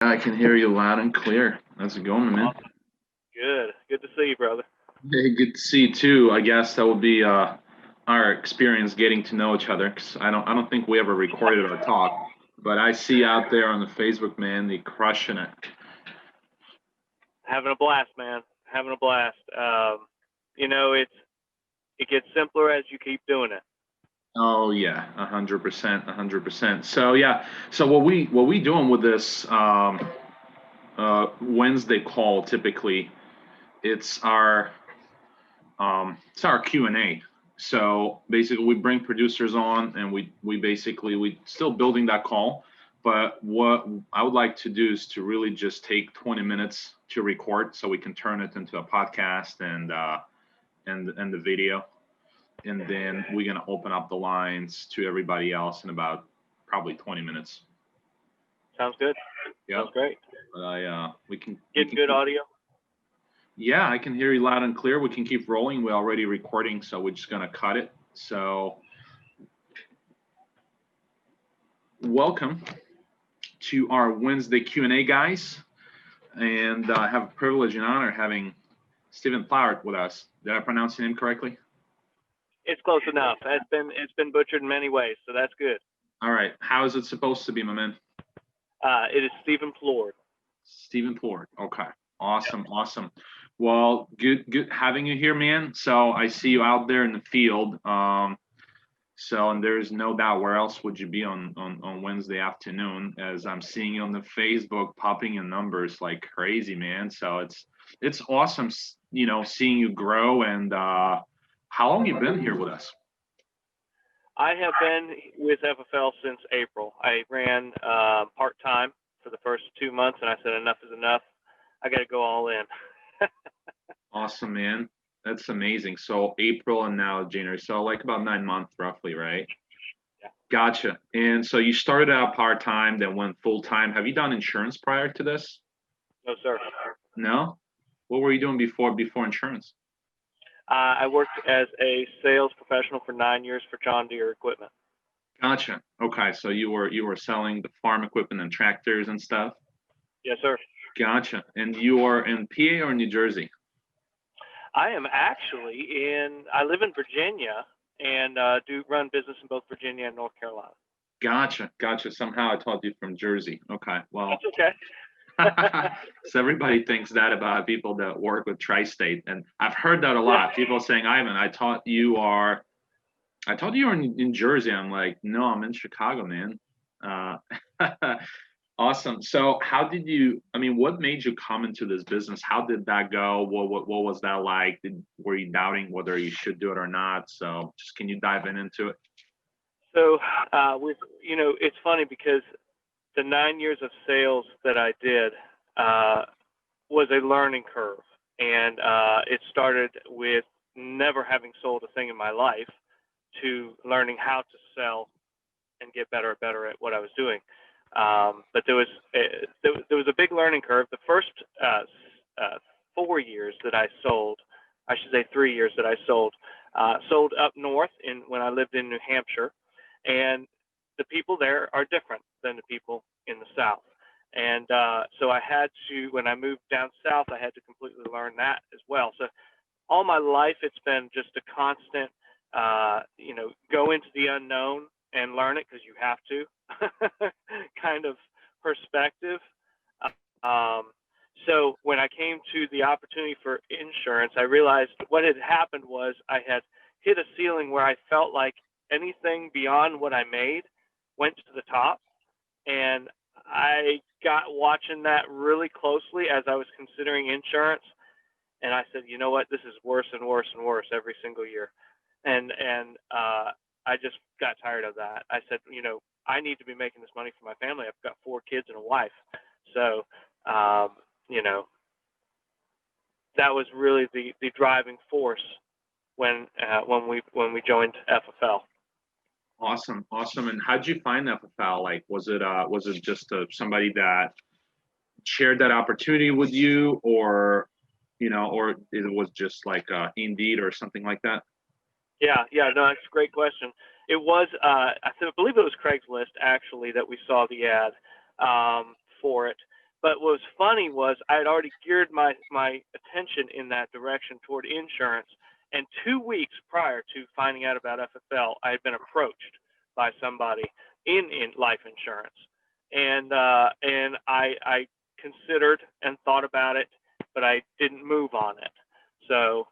I can hear you loud and clear. How's it going, man? Awesome. Good. Good to see you, brother. Hey, good to see you too. I guess that would be our experience getting to know each other. 'Cause I don't think we ever recorded our talk, but I see out there on the Facebook, man, they crushing it. Having a blast, man. Having a blast. It gets simpler as you keep doing it. Oh yeah, 100%, 100%. So yeah, so what we doing with this Wednesday call typically? It's our it's our Q&A. So basically, we bring producers on, and we still building that call. But what I would like to do is to really just take 20 minutes to record, so we can turn it into a podcast and the video, and then we're gonna open up the lines to everybody else in about probably 20 minutes. Sounds good. Yeah, Sounds great. but we can Getting good audio. Yeah, I can hear you loud and clear. We can keep rolling. We're already recording, so we're just gonna cut it. So welcome to our Wednesday Q&A, guys. And I have a privilege and honor having Stephen Plourd with us. Did I pronounce your name correctly? It's close enough. It's been butchered in many ways, so that's good. All right. How is it supposed to be, my man? It is Stephen Plourd. Stephen Plourd. Okay. Awesome. Awesome. Well, good having you here, man. So I see you out there in the field. So, and there's no doubt, where else would you be on Wednesday afternoon, as I'm seeing you on the Facebook popping in numbers like crazy, man. So it's awesome, seeing you grow. And how long you been here with us? I have been with FFL since April. I ran part-time for the first 2 months, and I said enough is enough. I got to go all in. Awesome, man. That's amazing. So April and now January. So like about 9 months roughly, right? Yeah. Gotcha. And so you started out part-time, then went full-time. Have you done insurance prior to this? No, sir. No? What were you doing before insurance? I worked as a sales professional for 9 years for John Deere equipment. Gotcha. Okay, so you were selling the farm equipment and tractors and stuff? Yes, sir. Gotcha. And you are in PA or New Jersey? I am actually I live in Virginia and do run business in both Virginia and North Carolina. Gotcha. Somehow I thought you from Jersey. Okay, well. That's okay. So everybody thinks that about people that work with Tri-State, and I've heard that a lot. People saying, "Ivan, I thought you were in Jersey." I'm like, "No, I'm in Chicago, man." Uh, awesome. So what made you come into this business? How did that go? What was that like? Were you doubting whether you should do it or not? So just, can you dive into it? So it's funny because the 9 years of sales that I did was a learning curve, and it started with never having sold a thing in my life to learning how to sell and get better and better at what I was doing. But there was a big learning curve. The first 4 years that I sold, I should say 3 years that I sold up north when I lived in New Hampshire, and the people there are different than the people in the South. And so I had to, when I moved down south, I had to completely learn that as well. So all my life, it's been just a constant, go into the unknown and learn it because you have to kind of perspective. So when I came to the opportunity for insurance, I realized what had happened was I had hit a ceiling where I felt like anything beyond what I made went to the top. And I got watching that really closely as I was considering insurance. And I said, you know what, this is worse and worse and worse every single year. And I just got tired of that. I said, I need to be making this money for my family. I've got 4 kids and a wife. So, that was really the driving force when we joined FFL. Awesome. And how'd you find FFL? Like, was it just somebody that shared that opportunity with you, or it was just like Indeed or something like that? Yeah, no, that's a great question. It was, I believe it was Craigslist actually that we saw the ad for it. But what was funny was I had already geared my attention in that direction toward insurance. And 2 weeks prior to finding out about FFL, I had been approached by somebody in life insurance, and I considered and thought about it, but I didn't move on it. So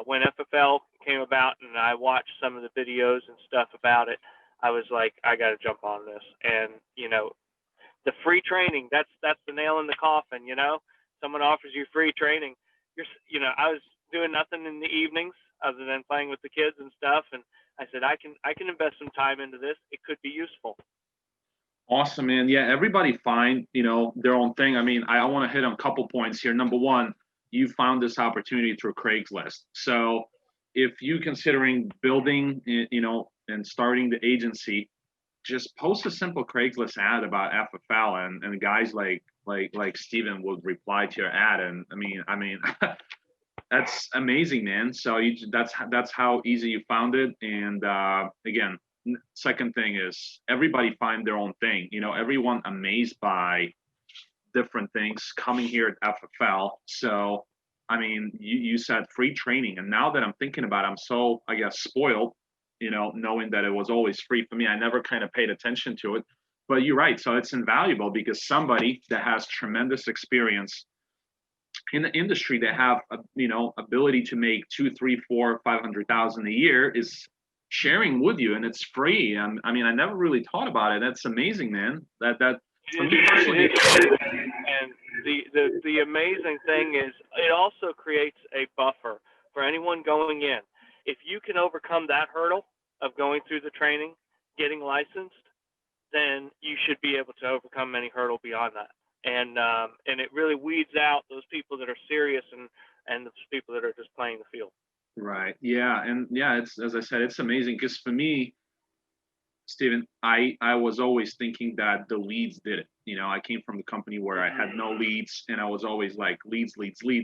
when FFL came about and I watched some of the videos and stuff about it, I was like, I got to jump on this. And the free training, that's the nail in the coffin. Someone offers you free training. I was doing nothing in the evenings other than playing with the kids and stuff, and I said, I can invest some time into this. It could be useful. Awesome, man. Yeah, everybody find, their own thing. I mean, I want to hit on a couple points here. Number one, you found this opportunity through Craigslist. So if you considering building, and starting the agency, just post a simple Craigslist ad about FFL, and guys like Steven would reply to your ad. And I mean, that's amazing, man. So that's how easy you found it. And again, second thing is everybody find their own thing. Everyone amazed by different things coming here at FFL. So I mean, you said free training, and now that I'm thinking about it, I'm so, I guess, spoiled, knowing that it was always free for me. I never kind of paid attention to it. But you're right. So it's invaluable because somebody that has tremendous experience in the industry, that have ability to make 2, 3, 4, 500,000 a year, is sharing with you, and it's free. I mean, I never really thought about it. That's amazing, man. That for me personally. And the amazing thing is, it also creates a buffer for anyone going in. If you can overcome that hurdle of going through the training, getting licensed, then you should be able to overcome any hurdle beyond that. And it really weeds out those people that are serious and those people that are just playing the field. Right. Yeah. And yeah, it's, as I said, it's amazing because for me, Steven, I was always thinking that the leads did it. I came from the company where I had no leads, and I was always like leads,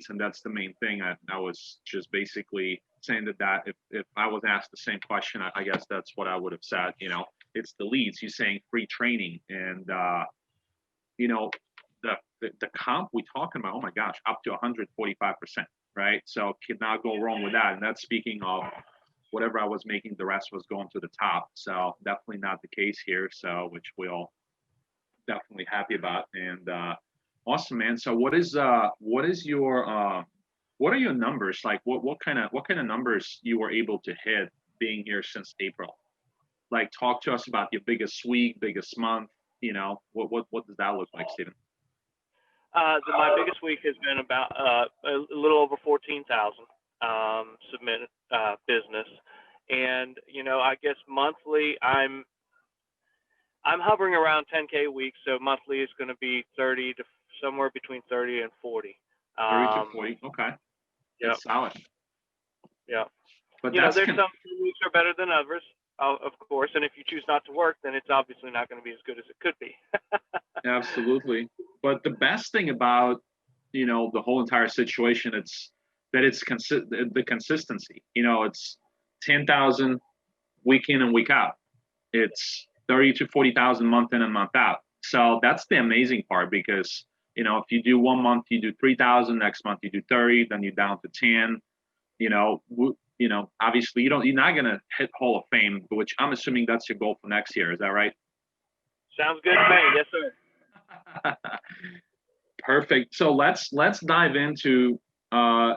and that's the main thing. I was just basically saying that if I was asked the same question, I guess that's what I would have said. It's the leads. You're saying free training, and the comp we talking about. Oh my gosh, up to 145%, right? So could not go wrong with that. And that's speaking of whatever I was making, the rest was going to the top. So definitely not the case here. So which we'll definitely happy about. And awesome, man. So what are your numbers like? What kind of numbers you were able to hit being here since April? Like, talk to us about your biggest week, biggest month. What does that look like, Steven? My biggest week has been about a little over 14,000 submitted business, and I guess monthly I'm hovering around 10K a week. So monthly is going to be 30 to somewhere between 30 and 40. 30 to 40. Okay. Yeah. Solid. Yeah. But there's some weeks are better than others, of course. And if you choose not to work, then it's obviously not going to be as good as it could be. Absolutely. But the best thing about, the whole entire situation, it's that it's the consistency. It's 10,000 week in and week out. It's 30 to 40,000 month in and month out. So that's the amazing part, because if you do 1 month, you do 3,000, next month you do 30, then you're down to 10. Obviously you're not gonna hit Hall of Fame, which I'm assuming that's your goal for next year. Is that right? Sounds good to me. Yes, sir. Perfect. So let's dive into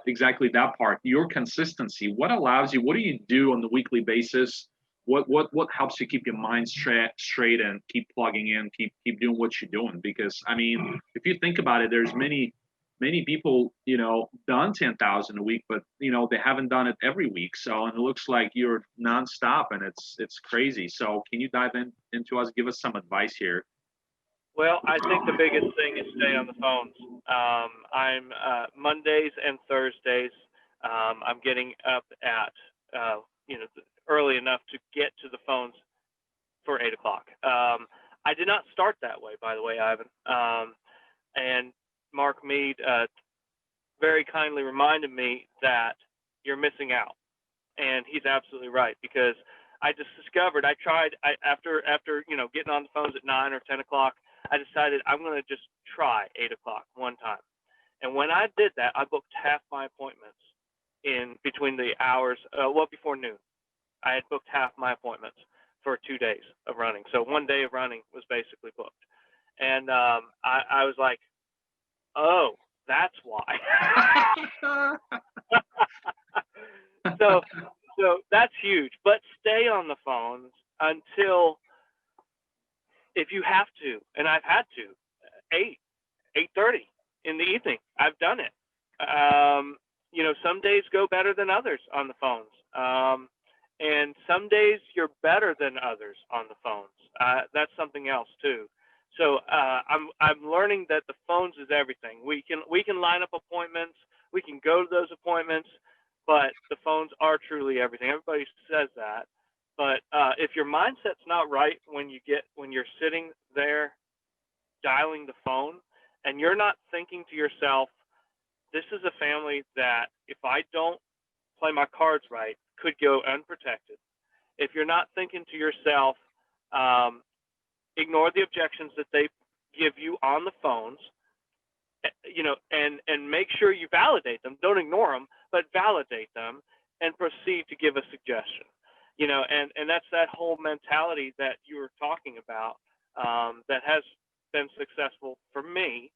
exactly that part. Your consistency. What allows you? What do you do on the weekly basis? What helps you keep your mind straight and keep plugging in, keep doing what you're doing? Because I mean, if you think about it, there's many people done 10,000 a week, but they haven't done it every week. So, and it looks like you're nonstop, and it's crazy. So can you dive into us? Give us some advice here. Well, I think the biggest thing is stay on the phones. I'm Mondays and Thursdays. I'm getting up at early enough to get to the phones for 8 o'clock. I did not start that way, by the way, Ivan. And Mark Mead very kindly reminded me that you're missing out, and he's absolutely right, because I just discovered after getting on the phones at 9 or 10 o'clock. I decided I'm going to just try 8 o'clock one time. And when I did that, I booked half my appointments in between the hours, before noon. I had booked half my appointments for 2 days of running. So one day of running was basically booked. And I was like, oh, that's why. so that's huge. But stay on the phones until, if you have to, and I've had to, 8:30 in the evening. I've done it. Some days go better than others on the phones. And some days you're better than others on the phones. That's something else too. So I'm learning that the phones is everything. We can line up appointments, we can go to those appointments, but the phones are truly everything. Everybody says that, but if your mindset's not right when you're sitting there dialing the phone, and you're not thinking to yourself, this is a family that, if I don't play my cards right, could go unprotected. If you're not thinking to yourself, ignore the objections that they give you on the phones, and make sure you validate them. Don't ignore them, but validate them and proceed to give a suggestion. And that's that whole mentality that you were talking about, that has been successful for me.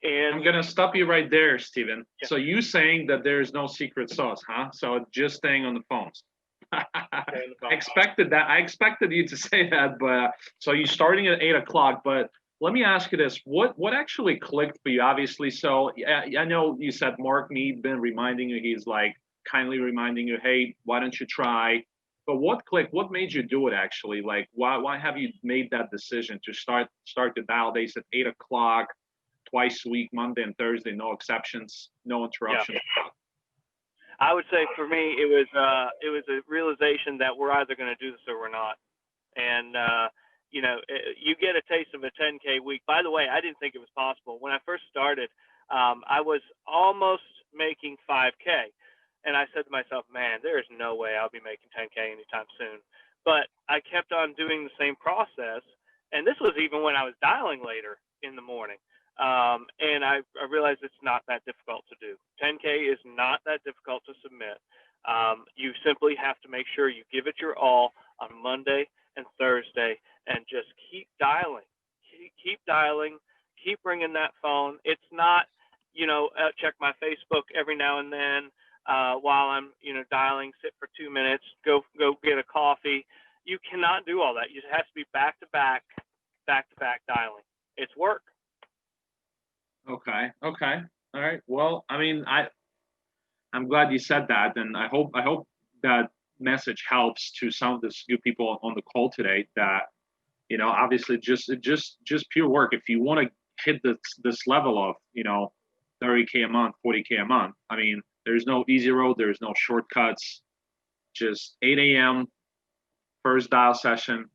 And I'm gonna stop you right there, Stephen. Yeah. So you saying that there's no secret sauce, huh? So just staying on the phones. I expected that. I expected you to say that, but so you're starting at 8 o'clock. But let me ask you this: what actually clicked for you? Obviously, so I know you said Mark Mead been reminding you. He's like kindly reminding you, hey, why don't you try? But what clicked? What made you do it? Actually, like why have you made that decision to start the dial days at 8 o'clock? Twice a week, Monday and Thursday, no exceptions, no interruptions. Yeah. I would say for me, it was a realization that we're either going to do this or we're not. And you get a taste of a 10K week. By the way, I didn't think it was possible when I first started. I was almost making 5K, and I said to myself, "Man, there is no way I'll be making 10K anytime soon." But I kept on doing the same process, and this was even when I was dialing later in the morning. And I realized it's not that difficult to do. 10K is not that difficult to submit. You simply have to make sure you give it your all on Monday and Thursday, and just keep dialing, keep dialing, keep ringing that phone. It's not, check my Facebook every now and then while I'm, dialing, sit for 2 minutes, go get a coffee. You cannot do all that. It has to be back to back dialing. It's work. Okay. All right. Well, I mean, I'm glad you said that, and I hope that message helps to some of the new people on the call today. That obviously just pure work. If you want to hit this level of 30K a month, 40K a month, I mean, there's no easy road. There's no shortcuts. Just 8 a.m. first dial session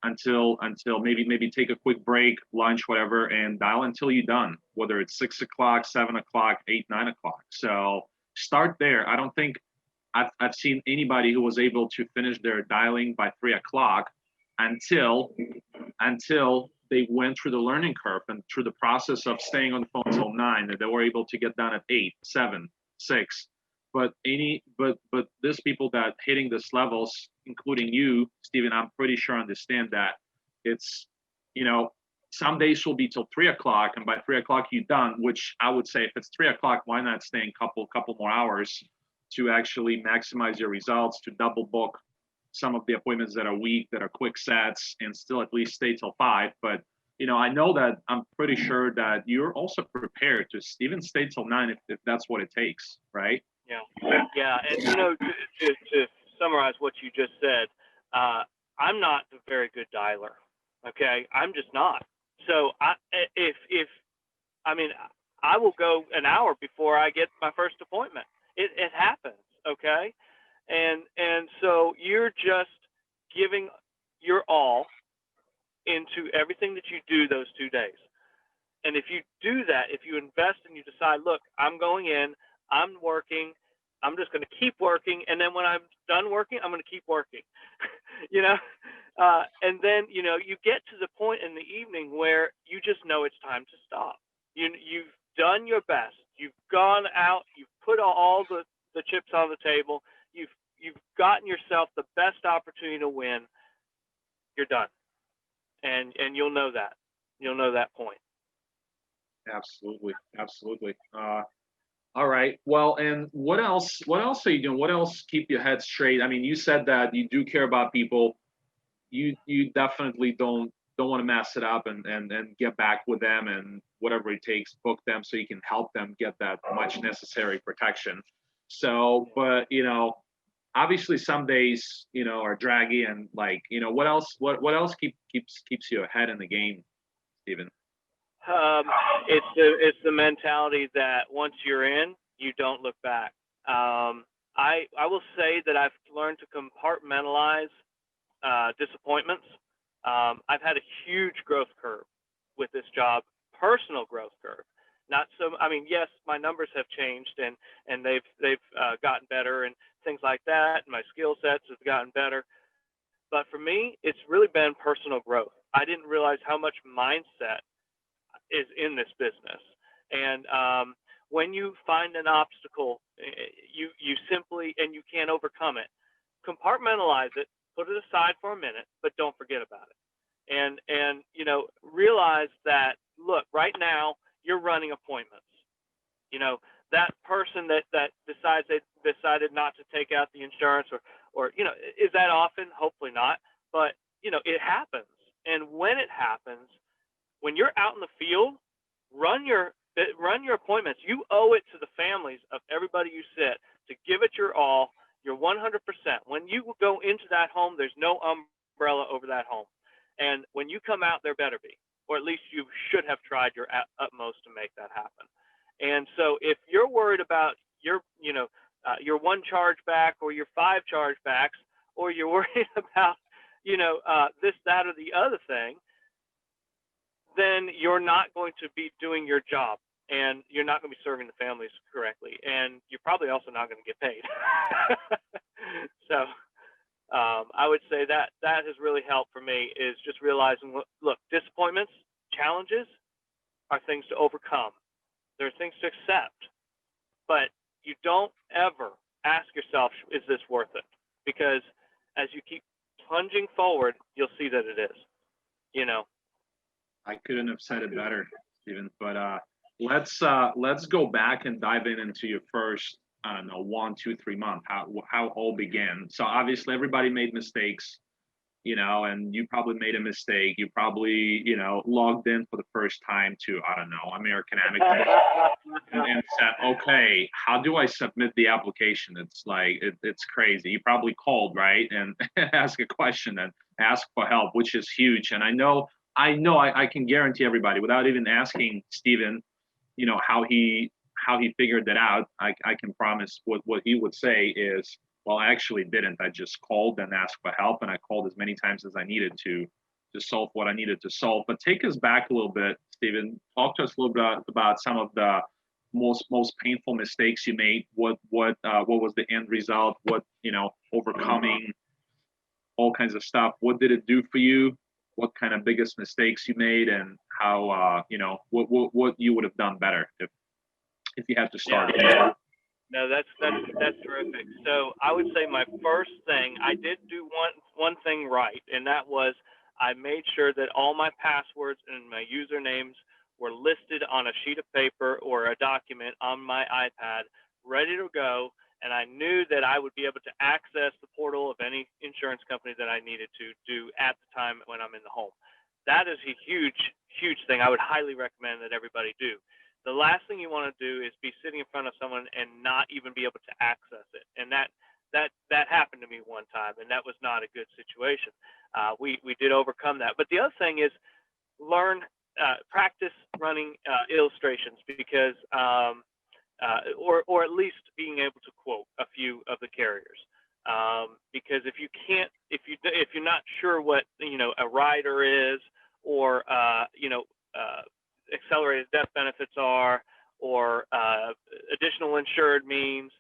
until maybe take a quick break, lunch, whatever, and dial until you're done, whether it's 6 o'clock, 7 o'clock, 8, 9 o'clock. So start there. I don't think I've seen anybody who was able to finish their dialing by 3 o'clock until they went through the learning curve and through the process of staying on the phone until 9, and they were able to get done at 8, 7, 6. But these people that hitting these levels, including you, Stephen, I'm pretty sure understand that it's, some days will be till 3 o'clock, and by 3 o'clock you're done. Which I would say, if it's 3 o'clock, why not stay a couple more hours to actually maximize your results, to double book some of the appointments that are weak, that are quick sets, and still at least stay till 5. But I know that I'm pretty sure that you're also prepared to even stay till 9 if that's what it takes, right? Yeah, and to summarize what you just said, I'm not a very good dialer. Okay, I'm just not. So I will go an hour before I get my first appointment. It happens. Okay, and so you're just giving your all into everything that you do those 2 days. And if you do that, if you invest and you decide, look, I'm going in, I'm working, I'm just going to keep working, and then when I'm done working, I'm going to keep working. And then, you get to the point in the evening where you just know it's time to stop. You've done your best. You've gone out. You've put all the chips on the table. You've gotten yourself the best opportunity to win. You're done. And you'll know that. You'll know that point. Absolutely. Absolutely. All right. Well, and what else are you doing? What else keep your head straight? I mean, you said that you do care about people. You definitely don't want to mess it up and get back with them and whatever it takes, book them so you can help them get that much necessary protection. So, but obviously some days, are draggy and like, what else keeps you ahead in the game, Stephen? It's the mentality that once you're in, you don't look back. I will say that I've learned to compartmentalize disappointments. I've had a huge growth curve with this job, personal growth curve. Not so. I mean, yes, my numbers have changed and they've gotten better and things like that. And my skill sets have gotten better. But for me, it's really been personal growth. I didn't realize how much mindset is in this business. And when you find an obstacle, you simply, and you can't overcome it, compartmentalize it, put it aside for a minute, but don't forget about it. And realize that, look, right now you're running appointments. That person that decides they decided not to take out the insurance or is that often? Hopefully not. But, it happens. And when it happens, when you're out in the field, run your appointments. You owe it to the families of everybody you sit to give it your all. You're 100%. When you go into that home, there's no umbrella over that home. And when you come out, there better be, or at least you should have tried your utmost to make that happen. And so if you're worried about your 1 chargeback or your 5 chargebacks, or you're worried about, this, that, or the other thing, then you're not going to be doing your job, and you're not going to be serving the families correctly, and you're probably also not going to get paid. So I would say that has really helped for me, is just realizing, look, disappointments, challenges are things to overcome. There are things to accept, but you don't ever ask yourself, is this worth it? Because as you keep plunging forward, you'll see that it is. I couldn't have said it better, Stephen. But let's go back and dive into your first, I don't know, 1, 2, 3 months, how all began. So obviously everybody made mistakes, and you probably made a mistake. You probably, logged in for the first time to, I don't know, American Amicus and said, okay, how do I submit the application? It's like, it's crazy. You probably called, right? And ask a question and ask for help, which is huge. And I know I can guarantee everybody without even asking Stephen, how he figured that out. I can promise what he would say is, well, I actually didn't. I just called and asked for help, and I called as many times as I needed to solve what I needed to solve. But take us back a little bit, Stephen. Talk to us a little bit about some of the most painful mistakes you made. What was the end result? What, overcoming all kinds of stuff. What did it do for you? What kind of biggest mistakes you made, and how what you would have done better if you had to start. Yeah. No, that's terrific. So I would say my first thing, I did do one thing right, and that was I made sure that all my passwords and my usernames were listed on a sheet of paper or a document on my iPad, ready to go. And I knew that I would be able to access the portal of any insurance company that I needed to do at the time when I'm in the home. That is a huge, huge thing. I would highly recommend that everybody do. The last thing you want to do is be sitting in front of someone and not even be able to access it. And that happened to me one time, and that was not a good situation. We did overcome that. But the other thing is practice running illustrations, because or at least being able to quote a few of the carriers, because if you're not sure what a rider is, or accelerated death benefits are, or additional insured means,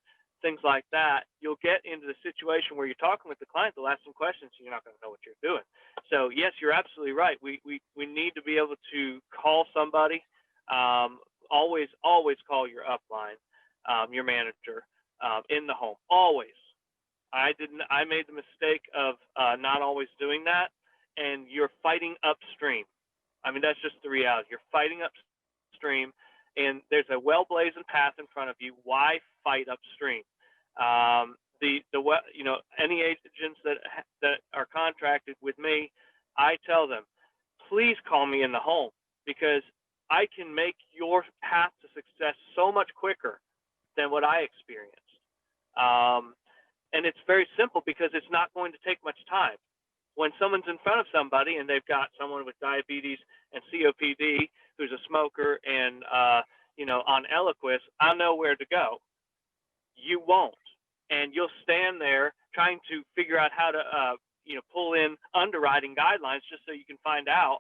things like that, you'll get into the situation where you're talking with the client, they'll ask some questions, and you're not going to know what you're doing. So yes, you're absolutely right. We need to be able to call somebody. Always call your upline, your manager, in the home. Always. I made the mistake of not always doing that, and you're fighting upstream. I mean, that's just the reality. You're fighting upstream, and there's a well-blazoned path in front of you. Why fight upstream? Any agents that are contracted with me, I tell them, please call me in the home, because I can make your path to success so much quicker than what I experienced. And it's very simple, because it's not going to take much time. When someone's in front of somebody and they've got someone with diabetes and COPD who's a smoker and on Eliquis, I know where to go. You won't, and you'll stand there trying to figure out how to pull in underwriting guidelines just so you can find out.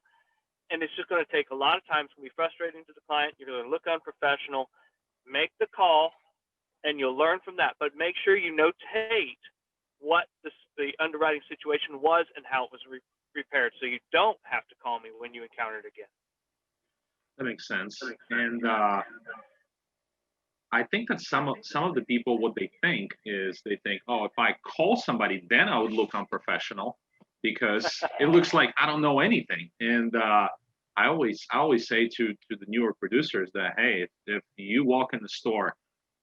And it's just going to take a lot of time. It's going to be frustrating to the client. You're going to look unprofessional. Make the call, and you'll learn from that. But make sure you notate what the underwriting situation was and how it was repaired, so you don't have to call me when you encounter it again. That makes sense. And I think that some of the people, what they think is, they think, oh, if I call somebody, then I would look unprofessional, because it looks like I don't know anything. And I always say to the newer producers that, hey, if you walk in the store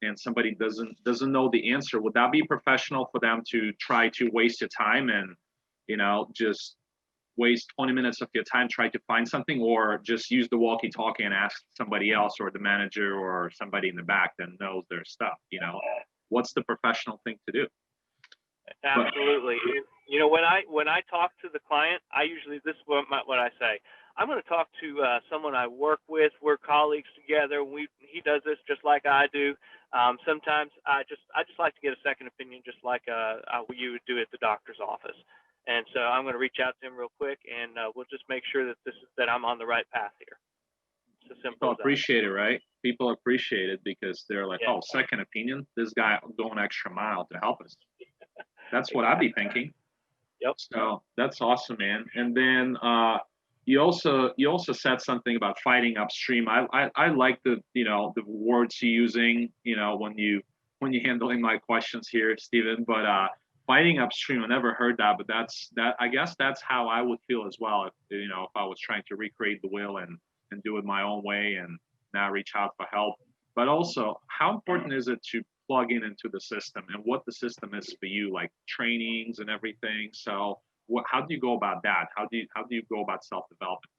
and somebody doesn't know the answer, would that be professional for them to try to waste your time and just waste 20 minutes of your time trying to find something, or just use the walkie-talkie and ask somebody else, or the manager or somebody in the back that knows their stuff? What's the professional thing to do? Absolutely. When I talk to the client, this is what I say. I'm going to talk to someone I work with. We're colleagues together. He does this just like I do. Sometimes I just like to get a second opinion, just like you would do at the doctor's office. And so I'm going to reach out to him real quick, and we'll just make sure that I'm on the right path here. It's as simple People as that. appreciate it, right? People appreciate it, because they're like, Yeah. oh, second opinion. This guy going extra mile to help us. That's what I'd be thinking. Yep. So that's awesome, man. And then you also said something about fighting upstream. I like the the words you're using when you handling my questions here, Stephen. But fighting upstream, I never heard that, but I guess that's how I would feel as well if I was trying to recreate the wheel and do it my own way and not reach out for help. But also, how important is it to plug into the system, and what the system is for you, like trainings and everything? So how do you go about that? How do you go about self-development?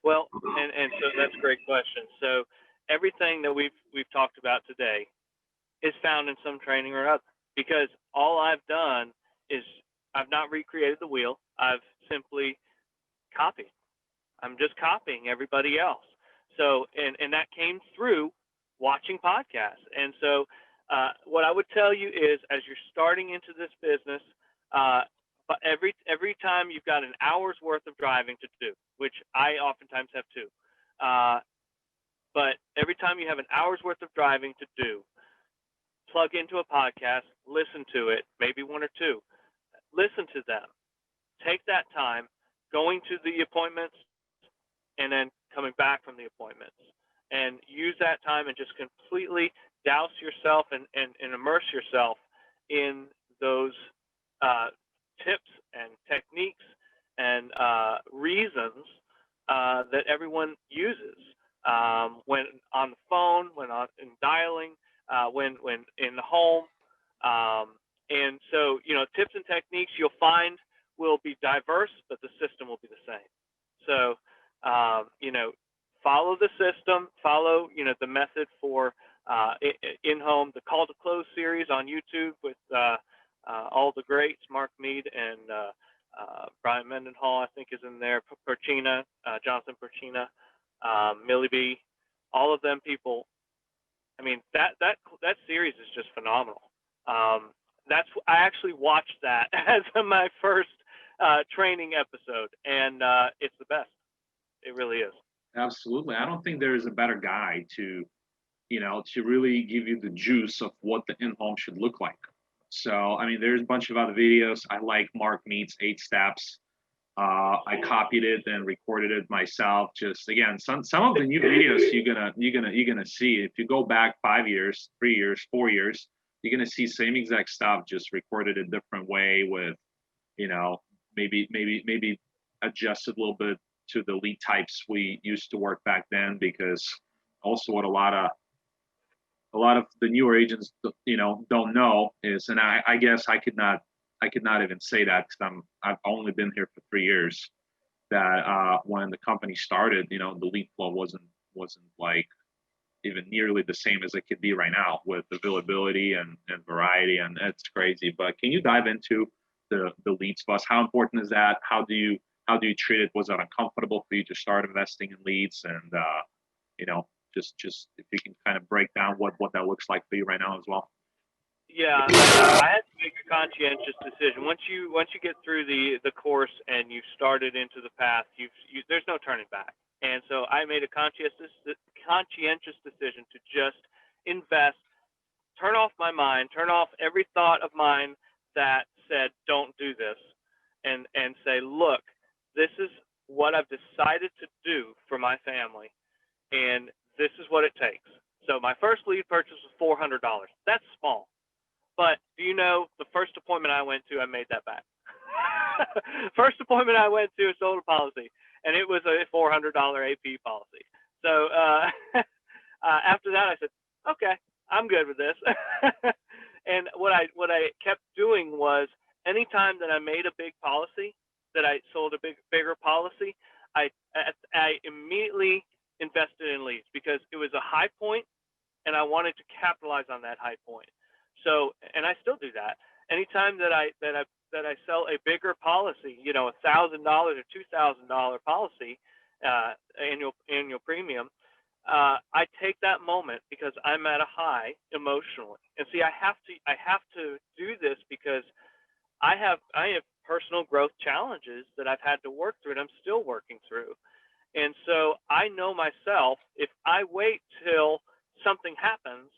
Well, and so that's a great question. So everything that we've talked about today is found in some training or other, because all I've done is I've not recreated the wheel. I've simply copied. I'm just copying everybody else. So, and that came through watching podcasts. And so what I would tell you is, as you're starting into this business, but every time you've got an hour's worth of driving to do, which I oftentimes have too, but every time you have an hour's worth of driving to do, plug into a podcast, listen to it, maybe one or two, listen to them, take that time going to the appointments and then coming back from the appointments, and use that time and just completely douse yourself and immerse yourself in those tips and techniques and reasons that everyone uses when on the phone, when in dialing, when in the home. And so, tips and techniques you'll find will be diverse, but the system will be the same. So, follow the system, follow, the method for in-home, the Call to Close series on YouTube with all the greats, Mark Mead and Brian Mendenhall, I think, is in there, Perchina, Jonathan Perchina, Millie B, all of them people. I mean, that series is just phenomenal. I actually watched that as my first training episode, and it's the best. It really is. Absolutely. I don't think there is a better guide to to really give you the juice of what the in-home should look like. So, I mean, there's a bunch of other videos. I like Mark Mead's 8 Steps. I copied it and recorded it myself. Just again, some of the new videos you're gonna see. If you go back 5 years, 3 years, 4 years, you're gonna see same exact stuff, just recorded a different way with, you know, maybe adjusted a little bit to the lead types we used to work back then. Because also what a lot of the newer agents, don't know is, and I guess I could not even say that because I've only been here for 3 years. That when the company started, the lead flow wasn't like even nearly the same as it could be right now with availability and variety, and it's crazy. But can you dive into the leads bus? How important is that? How do you treat it? Was that uncomfortable for you to start investing in leads? And you know, just if you can kind of break down what that looks like for you right now as well. Yeah, I had to make a conscientious decision. Once you get through the course and you've started into the path, there's no turning back. And so I made a conscientious decision to just invest, turn off my mind, turn off every thought of mine that said don't do this, and say, look, this is what I've decided to do for my family, and this is what it takes. So my first lead purchase was $400. That's small. But do you know, the first appointment I went to, I made that back. First appointment I went to, sold a policy, and it was a $400 AP policy. So after that, I said, okay, I'm good with this. And what I kept doing was, anytime that I made a big policy, that I sold a bigger policy, I immediately invested in leads, because it was a high point, and I wanted to capitalize on that high point. So, and I still do that. Anytime that I sell a bigger policy, $1,000 or $2,000 policy, annual premium, I take that moment because I'm at a high emotionally. And see, I have to do this because I have personal growth challenges that I've had to work through, and I'm still working through. And so I know myself, if I wait till something happens,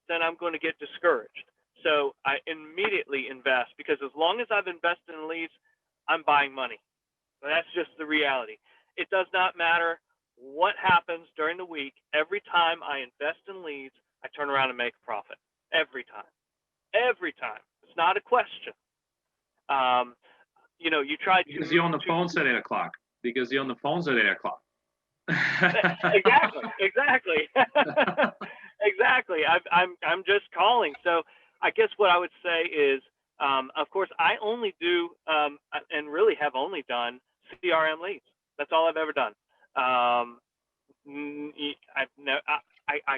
then I'm going to get discouraged. So I immediately invest, because as long as I've invested in leads, I'm buying money. So that's just the reality. It does not matter what happens during the week. Every time I invest in leads, I turn around and make a profit. Every time. Every time. It's not a question. You tried to. Because you're on the phones at 8 o'clock. Because you're on the phones at 8 o'clock. Exactly. Exactly. I'm just calling. So I guess what I would say is, of course, I only do and really have only done CRM leads. That's all I've ever done. I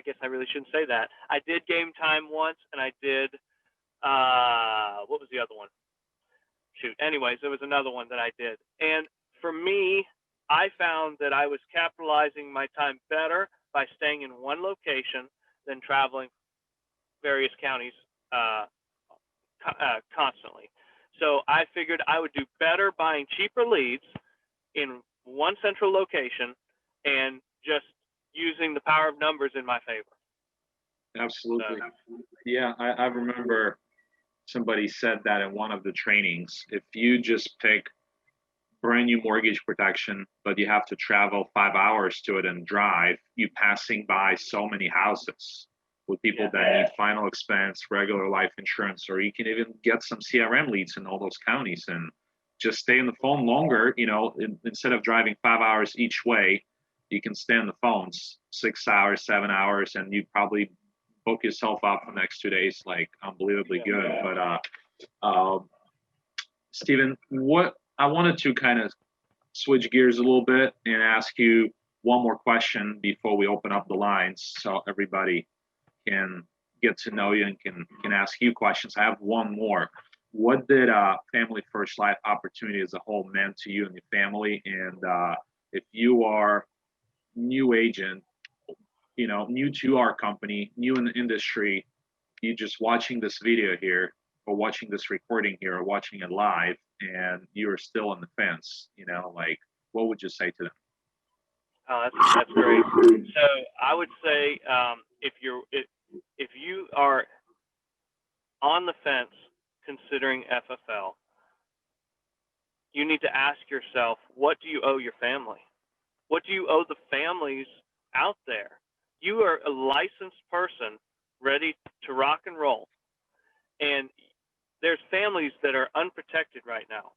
guess I really shouldn't say that. I did Game Time once, and I did what was the other one? Shoot. Anyways, there was another one that I did, and for me, I found that I was capitalizing my time better by staying in one location than traveling various counties constantly. So I figured I would do better buying cheaper leads in one central location and just using the power of numbers in my favor. Absolutely. Yeah, I remember somebody said that in one of the trainings. If you just pick brand new mortgage protection, but you have to travel 5 hours to it and drive, you passing by so many houses with people that need final expense, regular life insurance, or you can even get some CRM leads in all those counties and just stay on the phone longer. Instead of driving 5 hours each way, you can stay on the phones 6 hours, 7 hours, and you probably book yourself up for the next 2 days, like unbelievably good. But Stephen, what I wanted to kind of switch gears a little bit and ask you one more question before we open up the lines, so everybody can get to know you and can ask you questions. I have one more. What did Family First Life opportunity as a whole meant to you and your family? And if you are new agent, new to our company, new in the industry, you just watching this video here or watching this recording here or watching it live, and you're still on the fence, what would you say to them? Oh, that's great. So I would say, if on the fence considering FFL, you need to ask yourself, what do you owe your family? What do you owe the families out there? You are a licensed person ready to rock and roll. And there's families that are unprotected right now.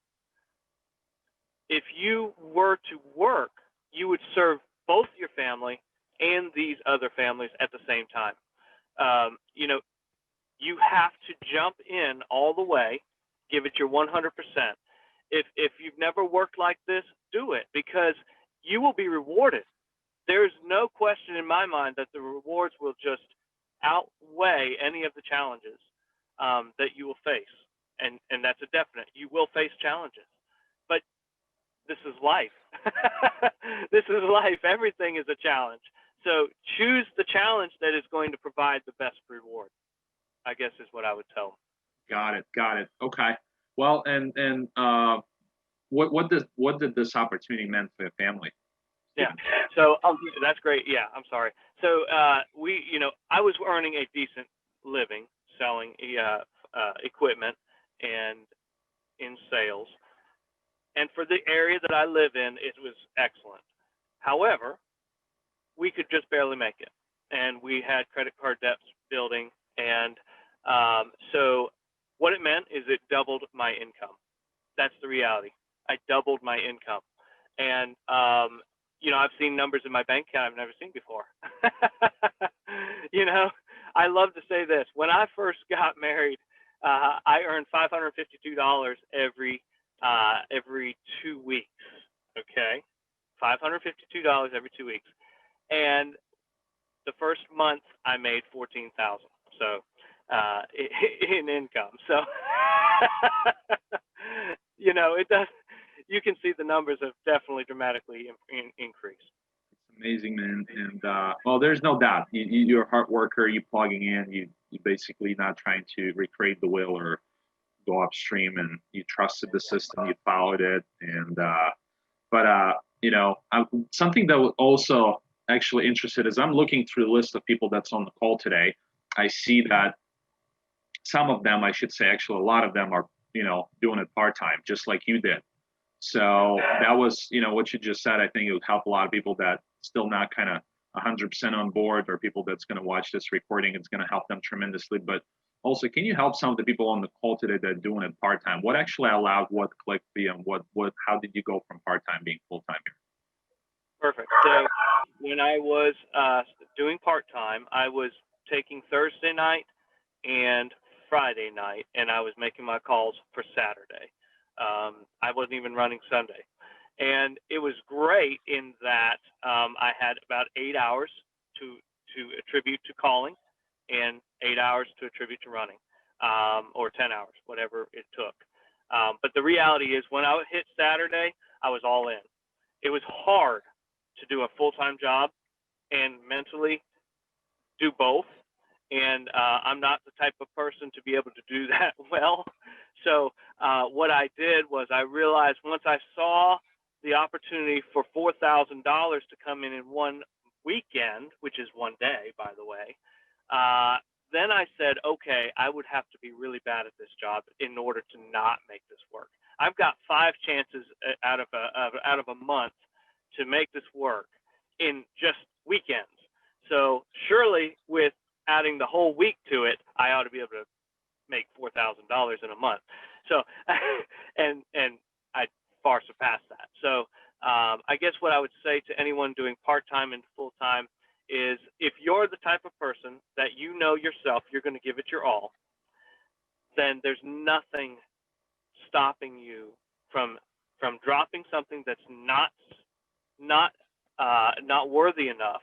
If you were to work, you would serve both your family and these other families at the same time. You know, you have to jump in all the way, give it your 100%. If you've never worked like this, do it, because you will be rewarded. There's no question in my mind that the rewards will just outweigh any of the challenges that you will face. And that's a definite. You will face challenges, but this is life. This is life. Everything is a challenge. So choose the challenge that is going to provide the best reward, I guess is what I would tell them. Got it. Okay. Well, and what did this opportunity mean for your family? Yeah. So that's great. Yeah, I'm sorry. So I was earning a decent living selling equipment and in sales, and for the area that I live in, it was excellent. However, we could just barely make it, and we had credit card debts building, and so what it meant is it doubled my income. That's the reality. I doubled my income, and I've seen numbers in my bank account I've never seen before. I love to say this. When I first got married, I earned $552 every 2 weeks. Okay, $552 every 2 weeks, and the first month I made $14,000. So in income. So it does. You can see the numbers have definitely dramatically increased. It's amazing, man. And well, there's no doubt. You're a hard worker. You're plugging in. You basically not trying to recreate the wheel or go upstream, and you trusted the system. You followed it, and something that was also actually interested is I'm looking through the list of people that's on the call today. I see that some of them, I should say, actually a lot of them are doing it part-time, just like you did. So that was, what you just said. I think it would help a lot of people that still not kind of 100% on board, or people that's going to watch this recording. It's going to help them tremendously. But also, can you help some of the people on the call today that are doing it part-time? What actually allowed what click fee, and how did you go from part-time being full-time here? Perfect. So when I was doing part-time, I was taking Thursday night and Friday night, and I was making my calls for Saturday. I wasn't even running Sunday. And it was great in that I had about 8 hours to attribute to calling and 8 hours to attribute to running, or 10 hours, whatever it took. But the reality is, when I hit Saturday, I was all in. It was hard to do a full-time job and mentally do both. And I'm not the type of person to be able to do that well. So what I did was, I realized once I saw the opportunity for $4,000 to come in one weekend, which is one day, by the way, then I said, okay, I would have to be really bad at this job in order to not make this work. I've got 5 chances out of a month to make this work in just weekends. So surely, with adding the whole week to it, I ought to be able to make $4,000 in a month. So, and I far surpassed that. So I guess what I would say to anyone doing part-time and full-time is, if you're the type of person that you know yourself, you're going to give it your all, then there's nothing stopping you from dropping something that's not worthy enough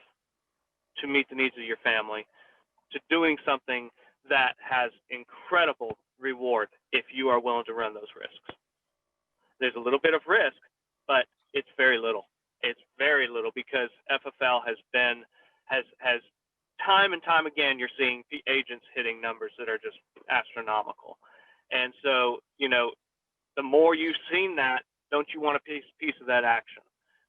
to meet the needs of your family, to doing something that has incredible reward if you are willing to run those risks. There's a little bit of risk, but it's very little. It's very little, because FFL has time and time again, you're seeing the agents hitting numbers that are just astronomical. And so, the more you've seen that, don't you want a piece of that action?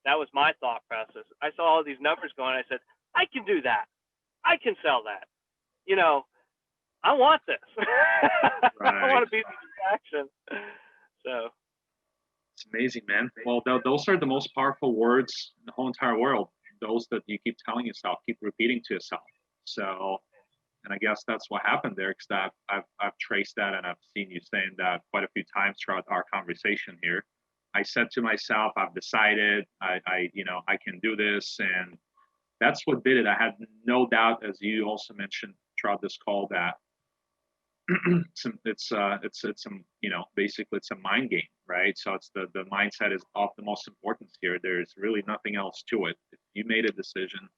That was my thought process. I saw all these numbers going. I said, I can do that. I can sell that. I want this. Right. I want to be the distraction. So it's amazing, man. Well, those are the most powerful words in the whole entire world. Those that you keep telling yourself, keep repeating to yourself. So, and I guess that's what happened there, because I've traced that, and I've seen you saying that quite a few times throughout our conversation here. I said to myself, I've decided, I can do this, and that's what did it. I had no doubt, as you also mentioned throughout this call, that basically it's a mind game, right? So it's the mindset is of the most importance here. There's really nothing else to it. If you made a decision,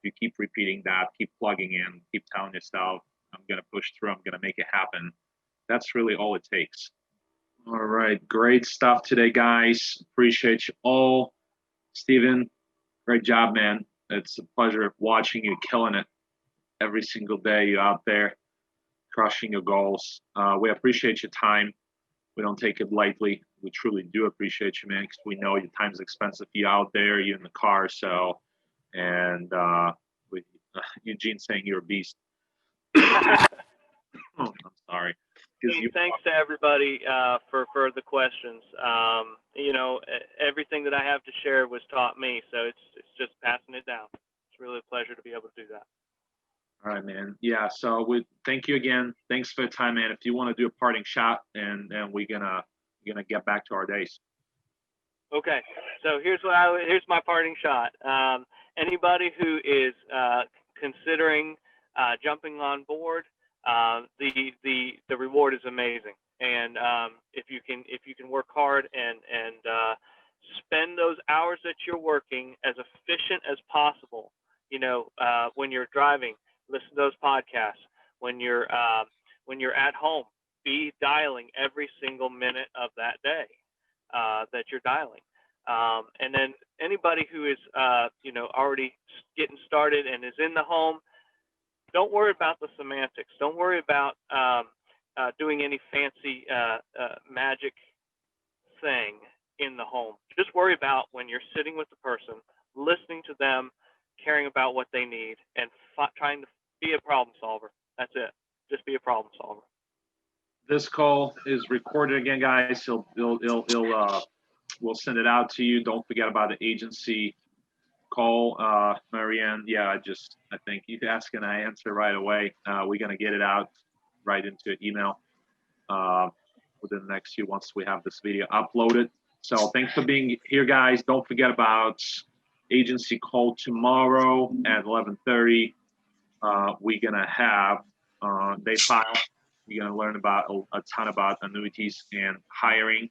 you keep repeating that, keep plugging in, keep telling yourself, I'm gonna push through, I'm gonna make it happen. That's really all it takes. All right, great stuff today, guys. Appreciate you all. Steven, great job, man. It's a pleasure watching you killing it every single day. You're out there crushing your goals. We appreciate your time. We don't take it lightly. We truly do appreciate you, man, because we know your time's expensive. You're out there, you're in the car, so, and with Eugene saying you're a beast. Oh, I'm sorry. Thanks to everybody for the questions. Everything that I have to share was taught me, so it's just passing it down. It's really a pleasure to be able to do that. All right, man. Yeah, so we thank you again. Thanks for the time, man. If you want to do a parting shot, and we're gonna get back to our days. Okay, so here's my parting shot. Anybody who is considering jumping on board, the reward is amazing, and if you can work hard and spend those hours that you're working as efficient as possible. When you're driving, listen to those podcasts. When you're at home, be dialing every single minute of that day that you're dialing. And then anybody who is already getting started and is in the home, don't worry about the semantics. Don't worry about doing any fancy magic thing in the home. Just worry about when you're sitting with the person, listening to them, caring about what they need, and trying to be a problem solver. That's it. Just be a problem solver. This call is recorded again, guys. We'll send it out to you. Don't forget about the agency call, Marianne. Yeah, I think you ask and I answer right away. We're gonna get it out right into an email within the next few once we have this video uploaded. So thanks for being here, guys. Don't forget about agency call tomorrow at 11:30. We're gonna have they file. You're gonna learn about a ton about annuities and hiring.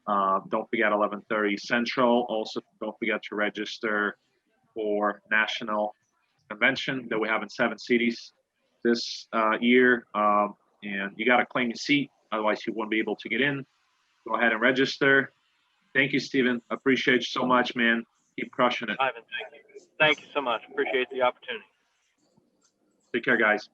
Don't forget 11:30 Central. Also, don't forget to register for national convention that we have in 7 cities this year. And you got to claim your seat, otherwise you won't be able to get in. Go ahead and register. Thank you, Steven. Appreciate you so much, man. Keep crushing it. Ivan, thank you. Thank you so much. Appreciate the opportunity. Take care, guys.